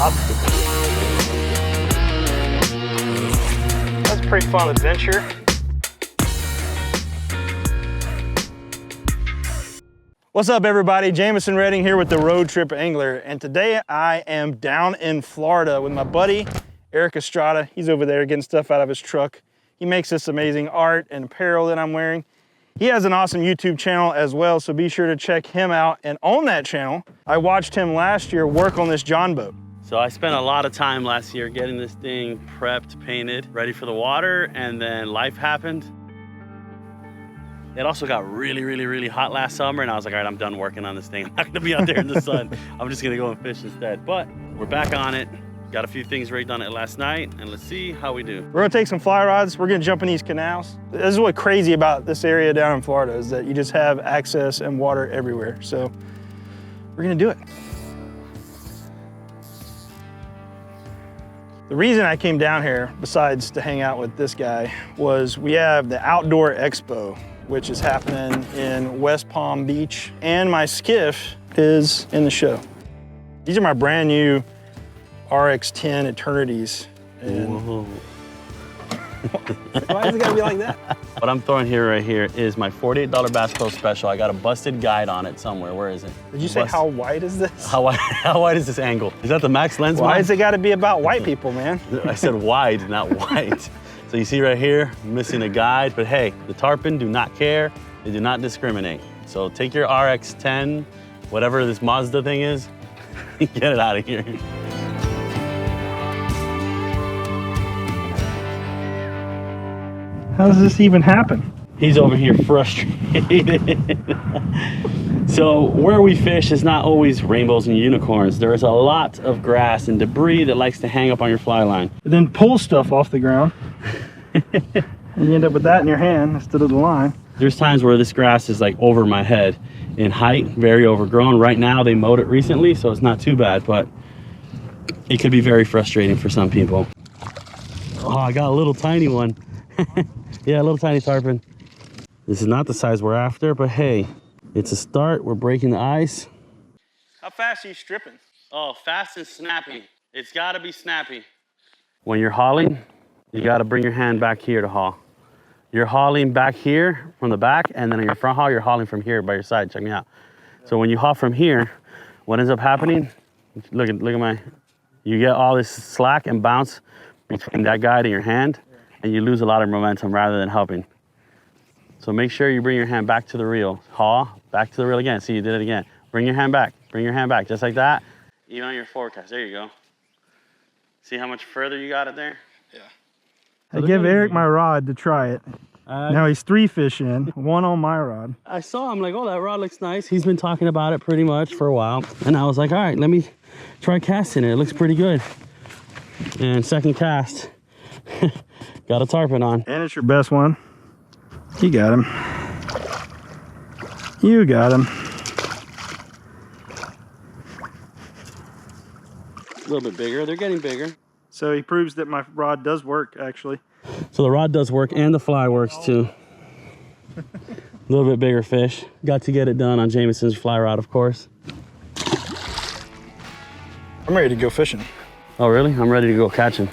top. That's a pretty fun adventure. What's up, everybody? Jamison Redding here with the Road Trip Angler, and today I am down in Florida with my buddy Eric Estrada. He's over there getting stuff out of his truck. He makes this amazing art and apparel that I'm wearing. He has an awesome YouTube channel as well, so be sure to check him out. And on that channel, I watched him last year work on this Jon Boat. So I spent a lot of time last year getting this thing prepped, painted, ready for the water, and then life happened. It also got really hot last summer, and I was like, all right, I'm done working on this thing. I'm not gonna be out there in the sun. I'm just gonna go and fish instead. But we're back on it. Got a few things rigged on it last night, and let's see how we do. We're gonna take some fly rods. We're gonna jump in these canals. This is what's crazy about this area down in Florida, is that you just have access and water everywhere. So we're gonna do it. The reason I came down here, besides to hang out with this guy, was we have the Outdoor Expo, which is happening in West Palm Beach, and my skiff is in the show. These are my brand new RX-10 Eternities. Whoa. Why is it gotta be like that? What I'm throwing here right here is my $48 Bass Pro Special. I got a busted guide on it somewhere. Where is it? Did you say how wide is this? How wide is this angle? Is that the max lens? Why has it gotta be about white people, man? I said wide, not white. So you see right here, missing a guide, but hey, the Tarpon do not care. They do not discriminate. So take your RX-10, whatever this Mazda thing is, get it out of here. How does this even happen? He's over here frustrated. So where we fish is not always rainbows and unicorns. There is a lot of grass and debris that likes to hang up on your fly line. And then pull stuff off the ground. And you end up with that in your hand instead of the line. There's times where this grass is like over my head in height, very overgrown. Right now they mowed it recently, so it's not too bad, but it could be very frustrating for some people. Oh, I got a little tiny one. Yeah, a little tiny tarpon. This is not the size we're after, but hey, it's a start. We're breaking the ice. How fast are you stripping? Oh, fast and snappy. It's gotta be snappy. When you're hauling, you gotta bring your hand back here to haul. You're hauling back here from the back, and then on your front haul, you're hauling from here by your side. Check me out. So when you haul from here, what ends up happening, look at my, you get all this slack and bounce between that guide and your hand, and you lose a lot of momentum rather than helping. So make sure you bring your hand back to the reel. Haul, back to the reel again. See, you did it again. Bring your hand back, just like that. Even on your forecast, there you go. See how much further you got it there? Yeah. I give Eric my rod to try it. Now he's 3 fish in, 1 on my rod. I saw him like, oh, that rod looks nice. He's been talking about it pretty much for a while. And I was like, all right, let me try casting it. It looks pretty good. And second cast, got a tarpon on. And it's your best one. You got him. You got him. A little bit bigger. They're getting bigger. So he proves that my rod does work, actually. So the rod does work and the fly works too. A little bit bigger fish. Got to get it done on Jamison's fly rod, of course. I'm ready to go fishing. Oh, really? I'm ready to go catching.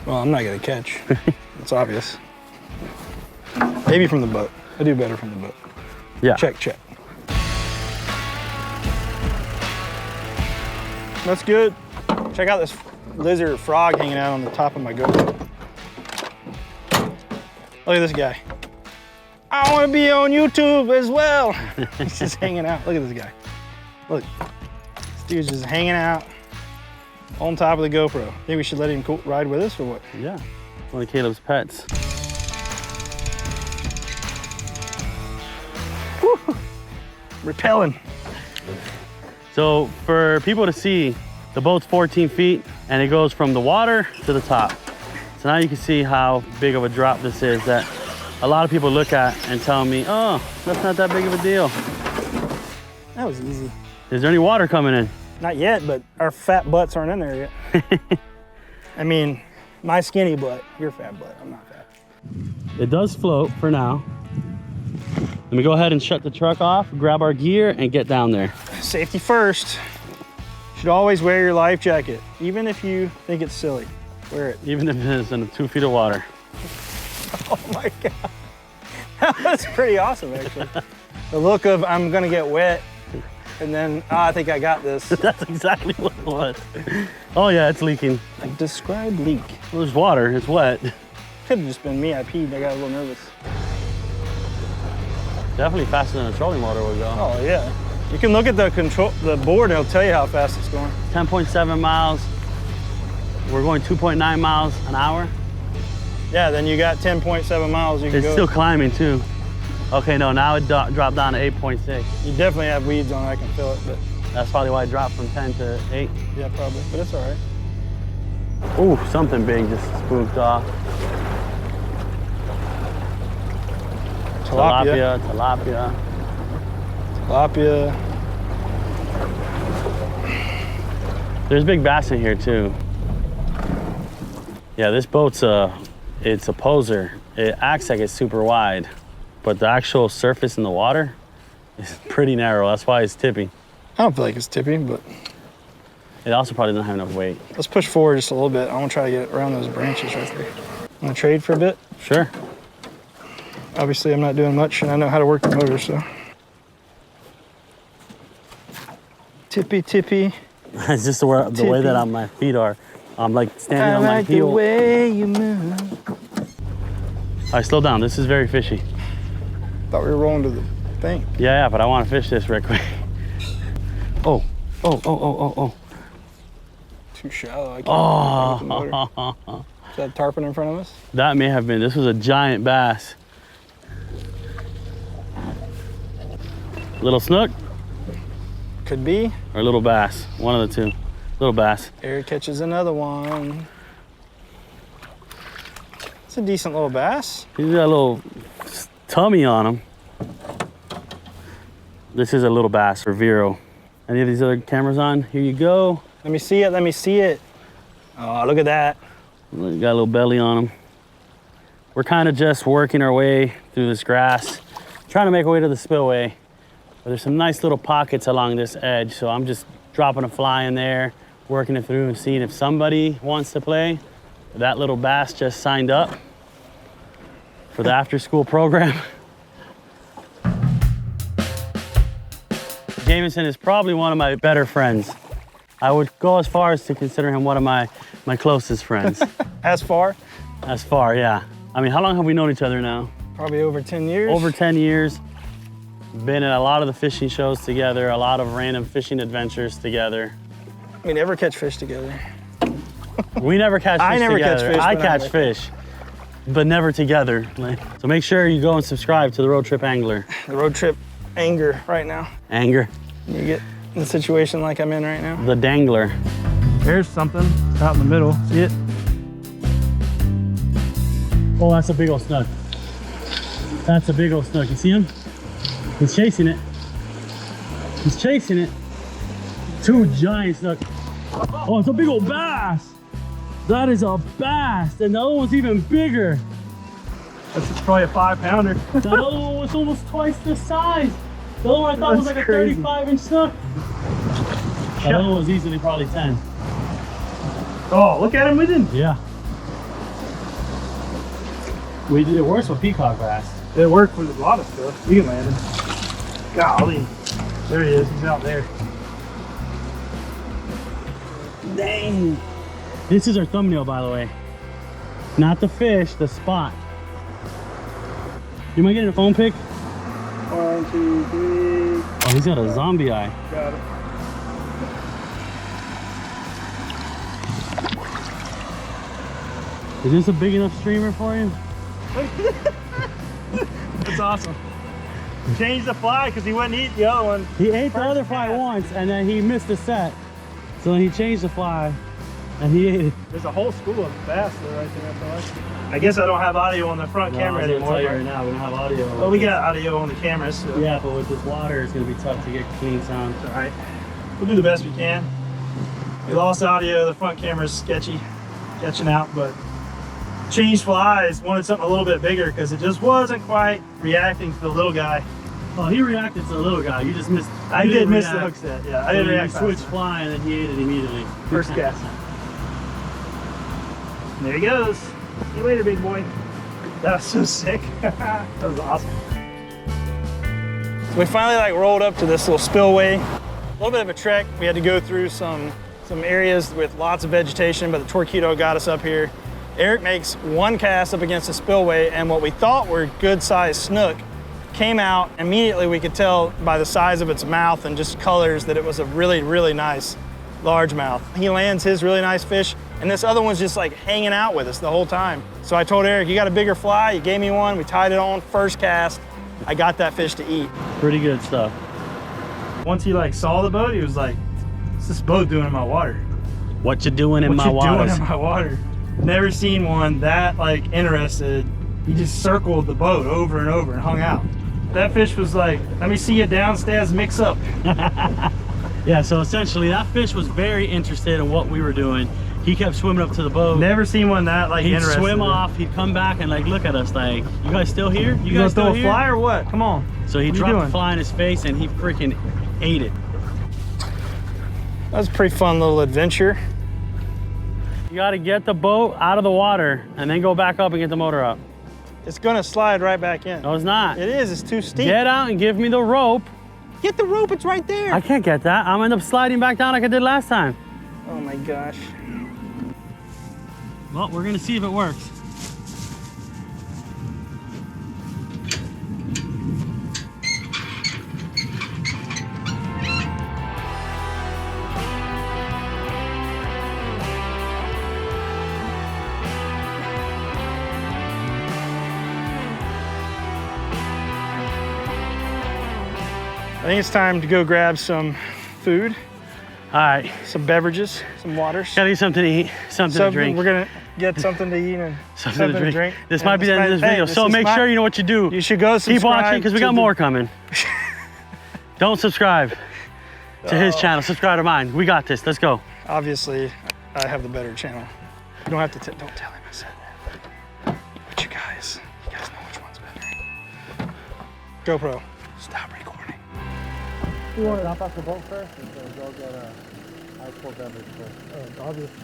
Well, I'm not gonna catch. It's obvious. Maybe from the boat. I do better from the boat. Yeah. Check. That's good. Check out this lizard frog hanging out on the top of my GoPro. Look at this guy. I want to be on YouTube as well. He's just hanging out. Look at this guy. Look. This dude's just hanging out on top of the GoPro. Think we should let him ride with us or what? Yeah. One of Caleb's pets. Woo. Repelling. So for people to see, the boat's 14 feet and it goes from the water to the top. So now you can see how big of a drop this is that a lot of people look at and tell me, oh, that's not that big of a deal. That was easy. Is there any water coming in? Not yet, but our fat butts aren't in there yet. I mean, my skinny butt, your fat butt, I'm not fat. It does float for now. Let me go ahead and shut the truck off, grab our gear, and get down there. Safety first. should always wear your life jacket, even if you think it's silly. Wear it. Even if it's in 2 feet of water. Oh my God. That's pretty awesome, actually. The look of I'm gonna get wet, and then I think I got this. That's exactly what it was. Oh yeah, it's leaking. Like, describe leak. Well, there's water, it's wet. Could have just been me, I peed, I got a little nervous. Definitely faster than a trolling motor would go. Oh yeah. You can look at the board and it'll tell you how fast it's going. 10.7 miles. We're going 2.9 miles an hour. Yeah, then you got 10.7 miles you can go. It's still climbing too. Okay, no, now it dropped down to 8.6. You definitely have weeds on it, I can feel it, but. That's probably why it dropped from 10 to 8. Yeah, probably, but it's all right. Ooh, something big just spooked off. Tilapia. Tilapia. Tilapia. There's big bass in here too. Yeah, this boat's it's a poser. It acts like it's super wide, but the actual surface in the water is pretty narrow. That's why it's tipping. I don't feel like it's tipping, but. It also probably doesn't have enough weight. Let's push forward just a little bit. I want to try to get around those branches right there. Want to trade for a bit? Sure. Obviously, I'm not doing much, and I know how to work the motor, so. Tippy, tippy. It's just the way that my feet are. I'm like standing on my heel. I like the way you move. All right, slow down. This is very fishy. Thought we were rolling to the thing. Yeah, but I want to fish this real quick. Oh. Too shallow. I can't the motor. Is that tarpon in front of us? That may have been. This was a giant bass. Little snook? Could be. Or little bass. One of the two. Little bass. Eric catches another one. It's a decent little bass. He's got a little tummy on him. This is a little bass for Vero. Any of these other cameras on? Here you go. Let me see it, let me see it. Oh, look at that. Got a little belly on him. We're kind of just working our way through this grass, trying to make our way to the spillway. But there's some nice little pockets along this edge, so I'm just dropping a fly in there, working it through and seeing if somebody wants to play. That little bass just signed up for the after-school program. Jameson is probably one of my better friends. I would go as far as to consider him one of my closest friends. As far? As far, yeah. I mean, how long have we known each other now? Probably over 10 years. Over 10 years. Been at a lot of the fishing shows together, a lot of random fishing adventures together. We never catch fish together. We never catch fish I never together. catch fish. I catch fish, but never together. So make sure you go and subscribe to the Road Trip Angler. The Road Trip anger right now. Anger. You get in a situation like I'm in right now. The Dangler. There's something out in the middle. See it? Oh, that's a big old snook. That's a big old snook. You see him? He's chasing it. He's chasing it. 2 giant snook. Oh, it's a big old bass. That is a bass. And the other one's even bigger. That's probably a 5-pounder. The other one was almost twice the size. The other one I thought was like a 35-inch snook. The other one was easily probably 10. Oh, look at him with him. Yeah. We did it worse with peacock bass. It worked with a lot of stuff. You can land him. Golly. There he is. He's out there. Dang. This is our thumbnail, by the way. Not the fish, the spot. You might get a phone pic? 1, 2, 3. Oh, he's got a zombie eye. Got it. Is this a big enough streamer for you? That's awesome. Changed the fly because he wouldn't eat the other one. He ate the other fly once and then he missed the set. So then he changed the fly and he ate it. There's a whole school of bass there right there, I feel like. I guess I don't have audio on the front camera anymore. Tell you right now, we don't have audio. Well, we got audio on the cameras. So. Yeah, but with this water, it's gonna be tough to get clean sound. It's all right. We'll do the best we can. We lost audio. The front camera's sketchy, catching out, but changed flies. Wanted something a little bit bigger because it just wasn't quite reacting to the little guy. Oh, he reacted to the little guy. You just missed. I did miss the hook set. Yeah, I didn't react. He switched fly and then he ate it immediately. First cast. There he goes. See you later, big boy. That was so sick. That was awesome. So we finally like rolled up to this little spillway. A little bit of a trek. We had to go through some areas with lots of vegetation, but the Torqeedo got us up here. Eric makes one cast up against the spillway, and what we thought were good sized snook came out. Immediately we could tell by the size of its mouth and just colors that it was a really, really nice largemouth. He lands his really nice fish, and this other one's just like hanging out with us the whole time. So I told Eric, you got a bigger fly? He gave me one, we tied it on, first cast. I got that fish to eat. Pretty good stuff. Once he like saw the boat, he was like, what's this boat doing in my water? What you doing in my What you waters? doing in my water? Never seen one that like interested. He just circled the boat over and over and hung out. That fish was like, let me see you downstairs mix up. Yeah, so essentially that fish was very interested in what we were doing. He kept swimming up to the boat. Never seen one that like He'd interested. swim off, he'd come back and like look at us like, you guys still here? You guys gonna still throw a here? fly or what? Come on. So he What you dropped doing? the fly in his face and he freaking ate it. That was a pretty fun little adventure. You gotta get the boat out of the water and then go back up and get the motor up. It's gonna slide right back in. No, it's not. It is, it's too steep. Get out and give me the rope. Get the rope, it's right there. I can't get that. I'm gonna end up sliding back down like I did last time. Oh my gosh. Well, we're gonna see if it works. I think it's time to go grab some food, All right, some beverages, some waters. gotta get something to eat, something to drink. We're gonna get something to eat and Something to drink. This And might be the end of this hey, video, so make sure you know what you do. You should go subscribe. Keep watching because we to got the- more coming. Don't subscribe to his channel, subscribe to mine. We got this, let's go. Obviously, I have the better channel. You don't have to, don't tell him I said that. But you guys know which one's better. GoPro, stop recording. You want to hop off the boat first and go get a ice cold beverage first? Oh, obviously.